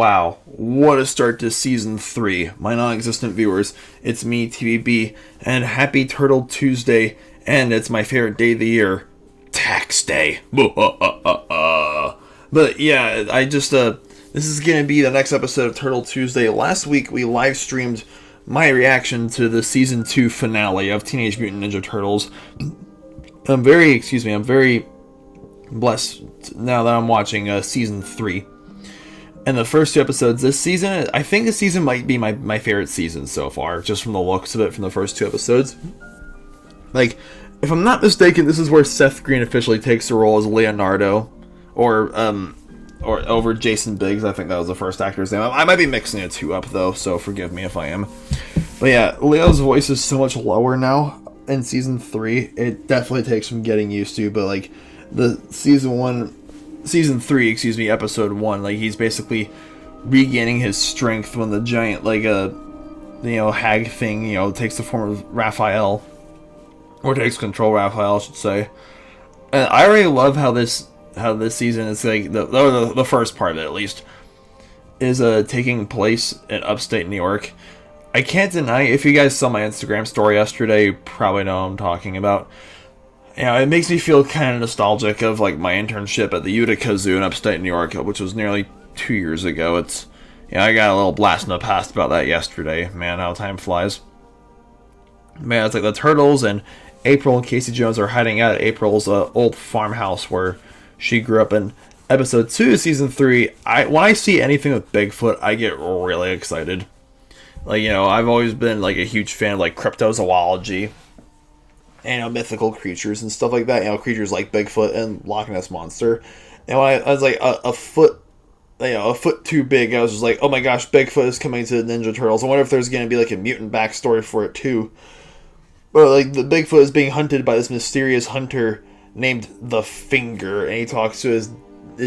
Wow, what a start to season 3. My non-existent viewers, it's me, TVB, and happy Turtle Tuesday, and it's my favorite day of the year, Tax Day. But yeah, this is gonna be the next episode of Turtle Tuesday. Last week we live streamed my reaction to the season 2 finale of Teenage Mutant Ninja Turtles. I'm very blessed now that I'm watching season 3. And the first 2 episodes this season, I think this season might be my favorite season so far, just from the looks of it from the first 2 episodes. Like, if I'm not mistaken, this is where Seth Green officially takes the role as Leonardo, or over Jason Biggs. I think that was the first actor's name. I might be mixing the 2 up though, so forgive me if I am. But yeah, Leo's voice is so much lower now in season 3. It definitely takes some getting used to, but like the season 3, episode 1, like he's basically regaining his strength when the giant, hag thing, takes the form of Raphael, or takes control of Raphael, I should say. And I already love how this season is, like, the first part of it, at least, is taking place in upstate New York. I can't deny, if you guys saw my Instagram story yesterday, you probably know what I'm talking about. It makes me feel kind of nostalgic of like my internship at the Utica Zoo in upstate New York, which was nearly 2 years ago. I got a little blast in the past about that yesterday. Man, how time flies. Man, it's like the Turtles and April and Casey Jones are hiding out at April's old farmhouse where she grew up in episode 2 of season 3. When I see anything with Bigfoot, I get really excited. I've always been like a huge fan of like cryptozoology. Mythical creatures and stuff like that. Creatures like Bigfoot and Loch Ness Monster. And when I was like a foot too big, I was just like, oh my gosh, Bigfoot is coming to the Ninja Turtles. I wonder if there's going to be like a mutant backstory for it too. But like the Bigfoot is being hunted by this mysterious hunter named the Finger, and he talks to his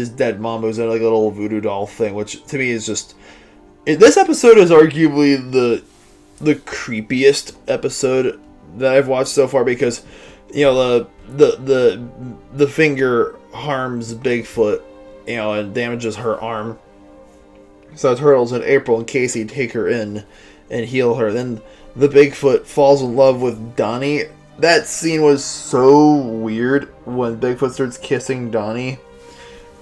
dead mom, who's in like a little voodoo doll thing, which to me is just. This episode is arguably the creepiest episode that I've watched so far, because the Finger harms Bigfoot, and damages her arm. So Turtles and April and Casey take her in and heal her. Then the Bigfoot falls in love with Donnie. That scene was so weird when Bigfoot starts kissing Donnie,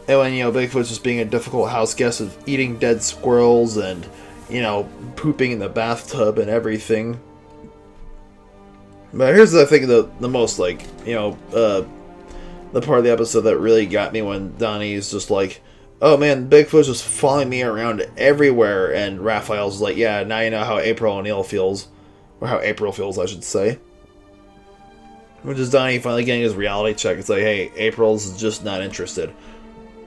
and when Bigfoot's just being a difficult house guest of eating dead squirrels and pooping in the bathtub and everything. But here's, I think, the most, the part of the episode that really got me, when Donnie's just like, oh man, Bigfoot's just following me around everywhere, and Raphael's like, yeah, now you know how April O'Neil feels, or how April feels, I should say. Which is Donnie finally getting his reality check. It's like, hey, April's just not interested.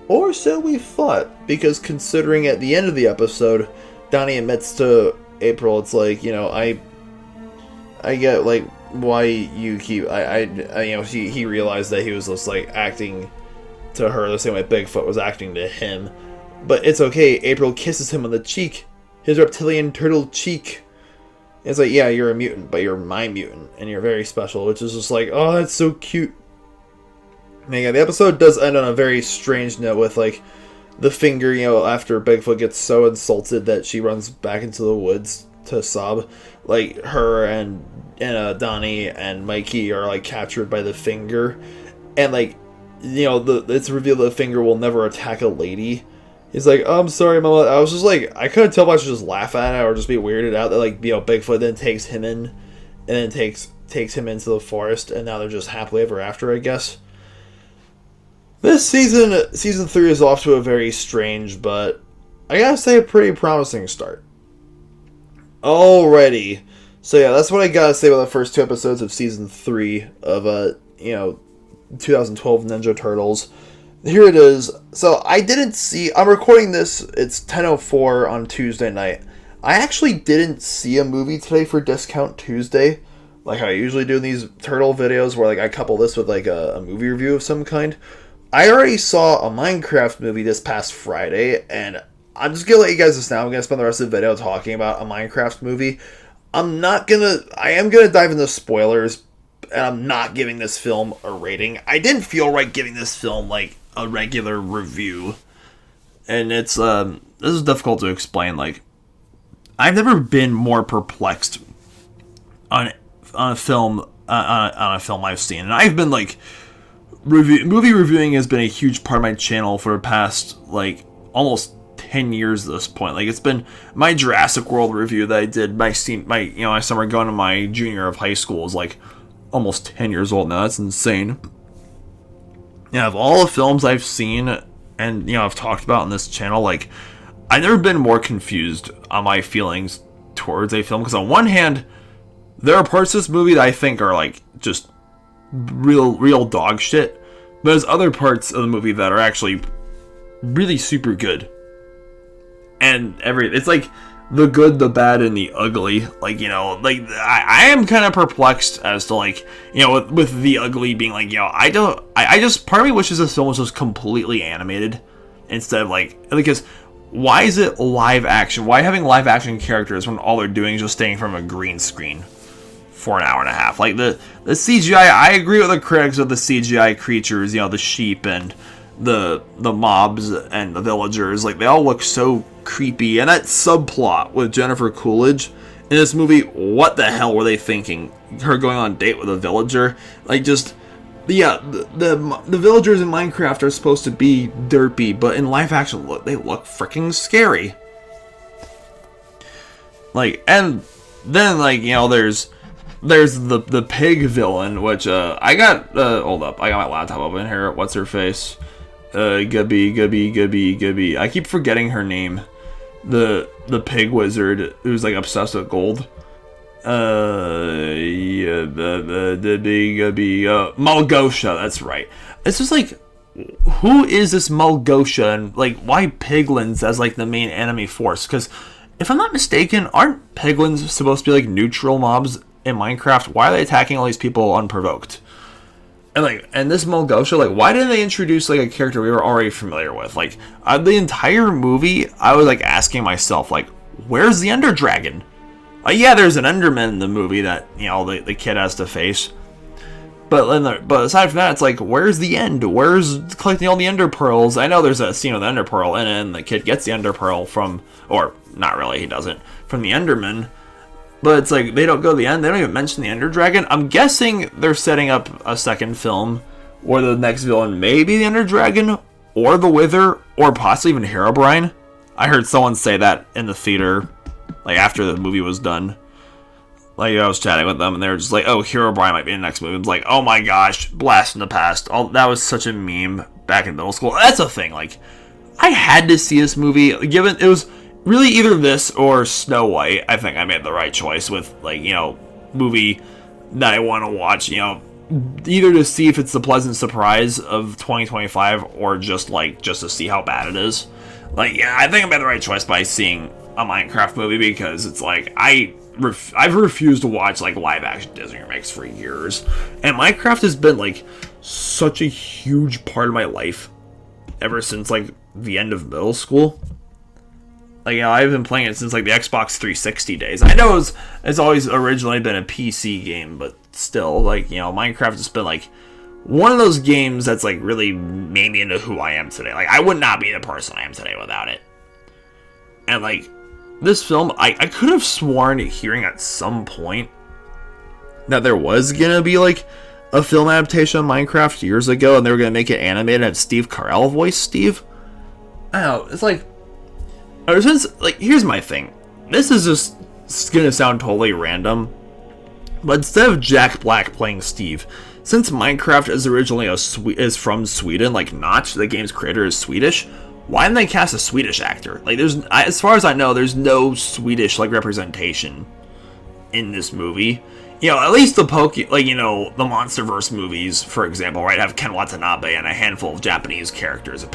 Or so we thought, because considering at the end of the episode, Donnie admits to April, it's like, I get, like, why you keep he realized that he was just like acting to her the same way Bigfoot was acting to him, but it's okay. April kisses him on the cheek, his reptilian turtle cheek. It's like, yeah, you're a mutant, but you're my mutant, and you're very special, which is just like, oh, that's so cute. And yeah, the episode does end on a very strange note with like the Finger, after Bigfoot gets so insulted that she runs back into the woods to sob. Like, her and Donnie and Mikey are like captured by the Finger, and like, it's revealed that the Finger will never attack a lady. He's like, oh, I'm sorry, Mama. I was just like, I couldn't tell if I should just laugh at it or just be weirded out that like Bigfoot then takes him in, and then takes him into the forest, and now they're just happily ever after, I guess. This season 3 is off to a very strange, but I gotta say, a pretty promising start already. So yeah, that's what I gotta say about the first 2 episodes of season 3 of 2012 Ninja Turtles. Here it is. So I'm recording this, it's 10:04 on Tuesday night. I actually didn't see a movie today for Discount Tuesday, like I usually do in these Turtle videos, where like I couple this with like a movie review of some kind. I already saw a Minecraft movie this past Friday, and I'm just gonna let you guys this now. I'm gonna spend the rest of the video talking about a Minecraft movie. I am gonna dive into spoilers, and I'm not giving this film a rating. I didn't feel right giving this film like a regular review. and it's this is difficult to explain. Like, I've never been more perplexed on a film on a film I've seen, and I've been like movie reviewing has been a huge part of my channel for the past like almost 10 years at this point. Like, it's been my Jurassic World review that I did my summer going to my junior year of high school is like almost 10 years old now. That's insane. Yeah, of all the films I've seen and I've talked about on this channel, like, I've never been more confused on my feelings towards a film, because on one hand, there are parts of this movie that I think are like just real dog shit, but there's other parts of the movie that are actually really super good. And it's like the good, the bad, and the ugly. Like, I am kind of perplexed as to, like, with the ugly being like, I just, part of me wishes this film was just completely animated instead of like, because why is it live action? Why having live action characters when all they're doing is just staying from a green screen for an hour and a half? Like, the CGI, I agree with the critics of the CGI creatures, the sheep and the mobs and the villagers. Like, they all look so creepy, and that subplot with Jennifer Coolidge in this movie, what the hell were they thinking? Her going on a date with a villager? Like, just, the villagers in Minecraft are supposed to be derpy, but in live action, they look freaking scary. Like, and then, like, there's the pig villain, which I got hold up, I got my laptop open here. What's her face? Gubby. I keep forgetting her name. The pig wizard who's like obsessed with gold. The big Malgosha. That's right. It's just like, who is this Malgosha, and like why piglins as like the main enemy force? Because if I'm not mistaken, aren't piglins supposed to be like neutral mobs in Minecraft? Why are they attacking all these people unprovoked? And this Malgosha, like, why didn't they introduce like a character we were already familiar with? Like, the entire movie, I was like asking myself, like, where's the Ender Dragon? Yeah, there's an Enderman in the movie that the kid has to face, but aside from that, it's like, where's the end? Where's collecting all the Ender Pearls? I know there's a scene with the Ender Pearl, and the kid gets the Ender Pearl from, or not really, he doesn't, from the Enderman. But it's like, they don't go to the end. They don't even mention the Ender Dragon. I'm guessing they're setting up a second film where the next villain may be the Ender Dragon, or the Wither, or possibly even Herobrine. I heard someone say that in the theater, like, after the movie was done. Like, I was chatting with them, and they were just like, oh, Herobrine might be in the next movie. It's like, oh my gosh, blast in the past. That was such a meme back in middle school. That's a thing. Like, I had to see this movie, given it was really either this or Snow White. I think I made the right choice with, like, movie that I want to watch, either to see if it's the pleasant surprise of 2025 or just to see how bad it is. Like, yeah, I think I made the right choice by seeing a Minecraft movie, because it's like, I've refused to watch like live action Disney remakes for years, and Minecraft has been like such a huge part of my life ever since like the end of middle school. Like, I've been playing it since like the Xbox 360 days. I know it's always originally been a PC game, but still, like, Minecraft has been like one of those games that's like really made me into who I am today. Like, I would not be the person I am today without it. And like, this film, I could have sworn hearing at some point that there was gonna be like a film adaptation of Minecraft years ago, and they were gonna make it animated and Steve Carell voice Steve. I don't know, it's like, here's my thing. This is just gonna sound totally random, but instead of Jack Black playing Steve, since Minecraft is originally is from Sweden, like Notch, the game's creator, is Swedish, why didn't they cast a Swedish actor? Like, as far as I know, there's no Swedish like representation in this movie. At least the the MonsterVerse movies, for example, right, have Ken Watanabe and a handful of Japanese characters that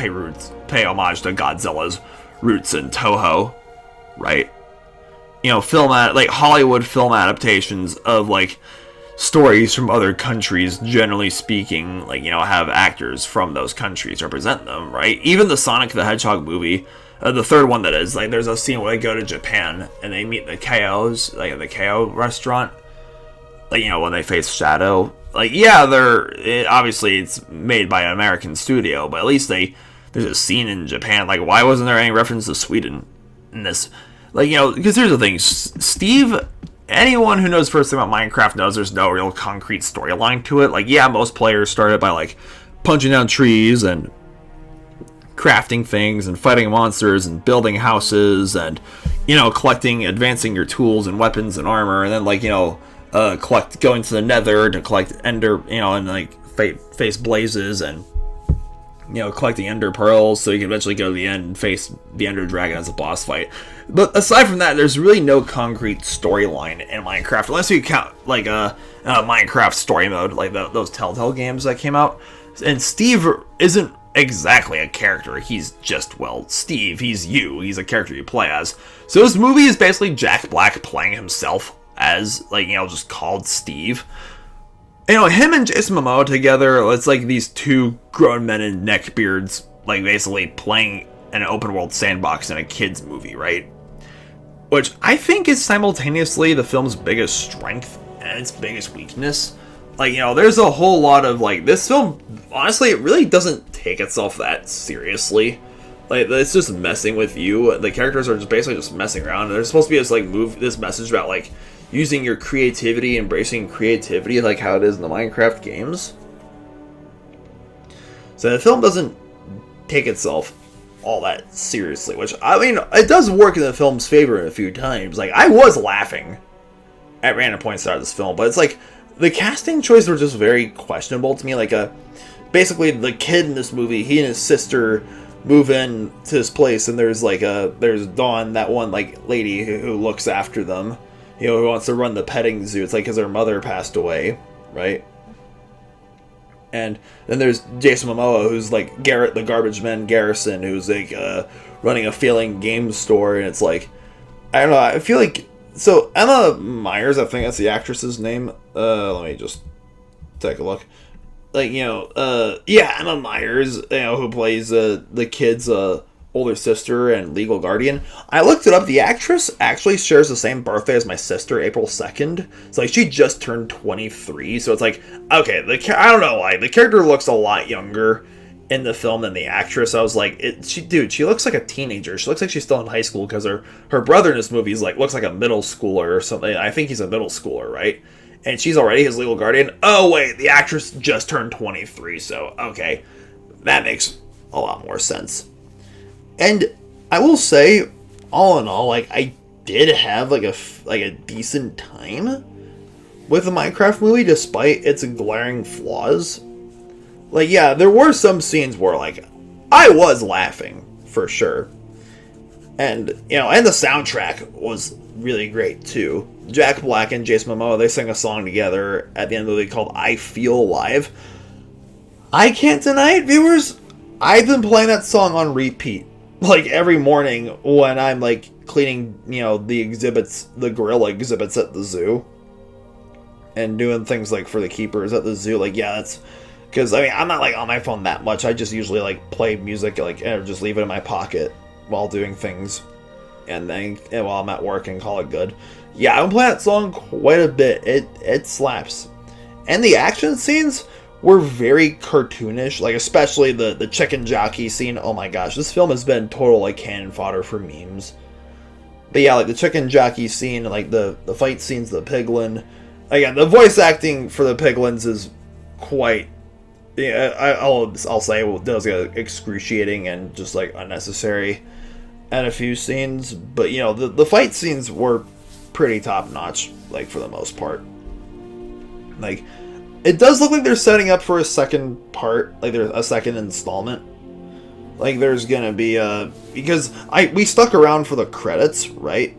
pay homage to Godzilla's roots in Toho, right? Hollywood film adaptations of like stories from other countries, generally speaking, have actors from those countries represent them, right? Even the Sonic the Hedgehog movie, the third one that is, like, there's a scene where they go to Japan and they meet the KOs, like at the KO restaurant, when they face Shadow. Like, yeah, obviously it's made by an American studio, but at least they there's a scene in Japan. Like, why wasn't there any reference to Sweden in this? Like, because here's the thing, Steve. Anyone who knows the first thing about Minecraft knows there's no real concrete storyline to it. Like, yeah, most players started by, like, punching down trees and crafting things and fighting monsters and building houses and, collecting, advancing your tools and weapons and armor, and then, like, going to the nether to collect ender, and, like, face blazes and, collecting ender pearls so you can eventually go to the end and face the ender dragon as a boss fight. But aside from that, there's really no concrete storyline in Minecraft, unless you count, like, Minecraft story mode, like those Telltale games that came out. And Steve isn't exactly a character. He's just, Steve. He's you. He's a character you play as. So this movie is basically Jack Black playing himself as, like, just called Steve. Him and Jason Momoa together, it's like these two grown men in neckbeards, like, basically playing an open world sandbox in a kid's movie, right? Which I think is simultaneously the film's biggest strength and its biggest weakness. Like, there's a whole lot of, like, this film, honestly, it really doesn't take itself that seriously. Like, it's just messing with you. The characters are just basically just messing around. There's supposed to be this, like, this message about, like, using your creativity, embracing creativity, like how it is in the Minecraft games. So the film doesn't take itself all that seriously, which, I mean, it does work in the film's favor a few times. Like, I was laughing at random points throughout this film, but it's like, the casting choices were just very questionable to me. Like, basically, the kid in this movie, he and his sister move in to this place, and there's Dawn, that one, like, lady who looks after them, who wants to run the petting zoo. It's like because her mother passed away, right? And then there's Jason Momoa, who's like Garrett, the garbage man Garrison, who's like running a failing game store, and it's like, I don't know, I feel like, so Emma Myers, I think that's the actress's name. Let me just take a look. Like, Emma Myers, who plays the kid's older sister and legal guardian. I looked it up. The actress actually shares the same birthday as my sister, April 2nd. So, like, she just turned 23. So it's like, okay, I don't know why. The character looks a lot younger in the film than the actress. I was like, she looks like a teenager. She looks like she's still in high school because her brother in this movie is like, looks like a middle schooler or something. I think he's a middle schooler, right? And she's already his legal guardian. Oh, wait, the actress just turned 23. So, okay, that makes a lot more sense. And I will say, all in all, like, I did have like a decent time with the Minecraft movie, despite its glaring flaws. Like, yeah, there were some scenes where, like, I was laughing for sure, and and the soundtrack was really great too. Jack Black and Jason Momoa, they sang a song together at the end of the movie called "I Feel Alive." I can't deny it, viewers. I've been playing that song on repeat, like, every morning when I'm, like, cleaning, the exhibits, the gorilla exhibits at the zoo, and doing things, like, for the keepers at the zoo. Like, yeah, that's, because, I mean, I'm not, like, on my phone that much. I just usually, like, play music, like, and just leave it in my pocket while doing things, and then, while I'm at work, and call it good. Yeah, I've been playing that song quite a bit. It slaps. And the action scenes were very cartoonish, like, especially the chicken jockey scene. Oh my gosh, this film has been total, like, cannon fodder for memes. But yeah, like, the chicken jockey scene, like, the fight scenes, the piglin. Again, the voice acting for the piglins is quite, I'll say it does get excruciating and just, like, unnecessary at a few scenes. But, the fight scenes were pretty top-notch, like, for the most part. Like, it does look like they're setting up for a second part, like there's a second installment. Like, there's gonna be because we stuck around for the credits, right?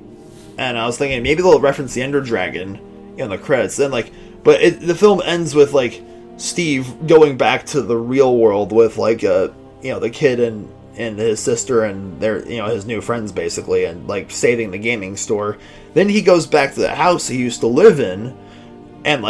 And I was thinking maybe they'll reference the Ender Dragon in the credits. Then, like, but the film ends with, like, Steve going back to the real world with, like, the kid and his sister and their, his new friends, basically, and, like, saving the gaming store. Then he goes back to the house he used to live in, and,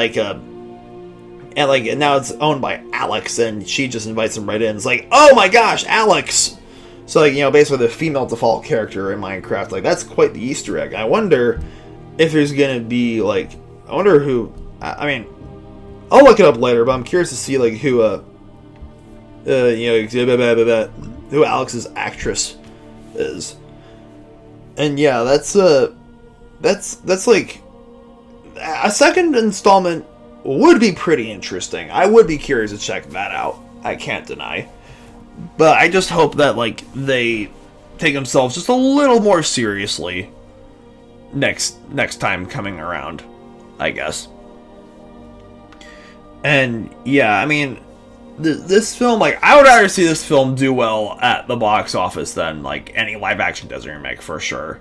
and now it's owned by Alex, and she just invites him right in. It's like, oh my gosh, Alex! So, like, basically the female default character in Minecraft, like, that's quite the Easter egg. I wonder if there's gonna be, like, I wonder who, I mean, I'll look it up later, but I'm curious to see, like, who, who Alex's actress is. And yeah, that's like a second installment would be pretty interesting. I would be curious to check that out. I can't deny. But I just hope that like they take themselves just a little more seriously next time coming around, I guess. And yeah, I mean, this film, like, I would rather see this film do well at the box office than like any live action Disney remake for sure.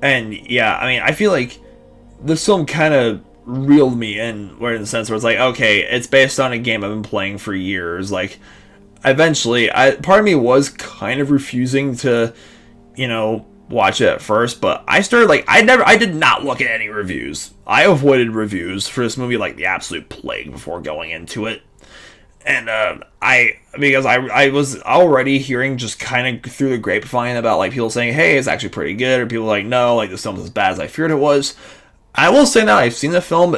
And yeah, I mean, I feel like this film kind of reeled me in, where in the sense where it's like, okay, it's based on a game I've been playing for years. Like, eventually, part of me was kind of refusing to, watch it at first, but I started, like, I did not look at any reviews. I avoided reviews for this movie like the absolute plague before going into it. And because I was already hearing just kind of through the grapevine about like people saying, hey, it's actually pretty good, or people like, no, like this film's as bad as I feared it was. I will say now I've seen the film,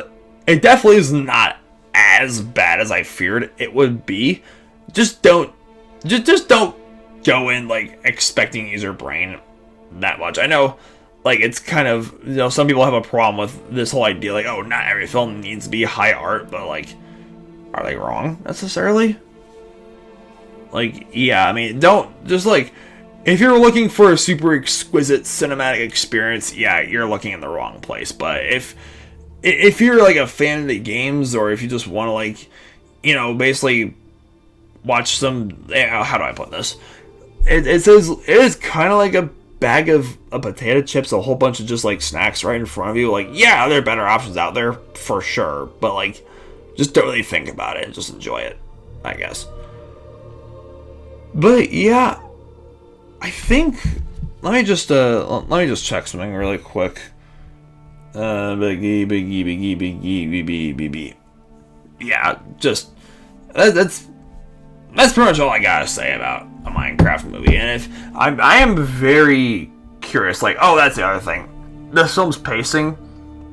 it definitely is not as bad as I feared it would be. Just don't go in like expecting to use your brain that much. I know, like, it's kind of, some people have a problem with this whole idea, like, oh, not every film needs to be high art, but like, are they wrong necessarily? Like, yeah, I mean, don't just like, if you're looking for a super exquisite cinematic experience, yeah, you're looking in the wrong place. But if you're like a fan of the games, or if you just want to like, basically watch some, how do I put this? It is kind of like a bag of potato chips, a whole bunch of just like snacks right in front of you. Like, yeah, there are better options out there for sure, but like, just don't really think about it and just enjoy it, I guess. But yeah, I think let me just check something really quick. Biggie. Yeah, just that's pretty much all I gotta say about a Minecraft movie. And if I am very curious, like, oh, that's the other thing. This film's pacing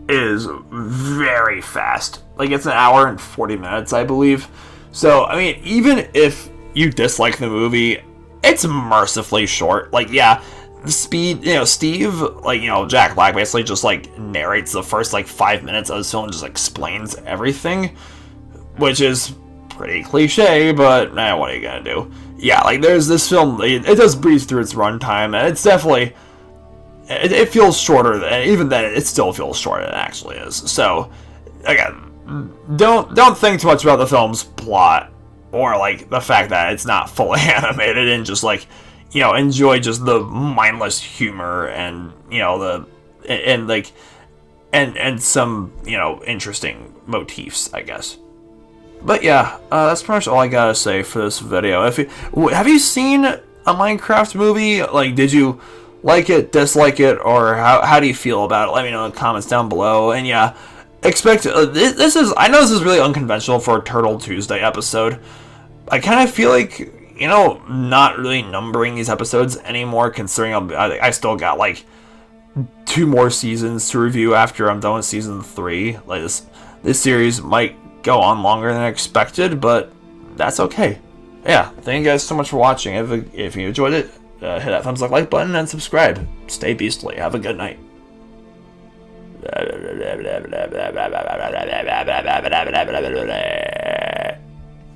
is very fast. Like, it's an hour and 40 minutes, I believe. So, I mean, even if you dislike the movie, it's mercifully short. Like, yeah, the speed, Steve, like, Jack Black basically just, like, narrates the first, like, 5 minutes of this film and just explains everything, which is pretty cliche, but what are you gonna do? Yeah, like, there's this film, it does breeze through its runtime, and it's definitely, it feels shorter, than, even then, it still feels shorter than it actually is. So, again, don't think too much about the film's plot, or, like, the fact that it's not fully animated, and just, like, enjoy just the mindless humor, and, and some, interesting motifs, I guess. But yeah, that's pretty much all I gotta say for this video. Have you seen a Minecraft movie? Like, did you like it, dislike it, or how do you feel about it? Let me know in the comments down below. And yeah, expect I know this is really unconventional for a Turtle Tuesday episode. I kind of feel like, not really numbering these episodes anymore, considering I still got like 2 more seasons to review after I'm done with season 3. Like, this series might go on longer than I expected, but that's okay. Yeah, thank you guys so much for watching. If you enjoyed it, hit that thumbs up, like button, and subscribe. Stay beastly. Have a good night.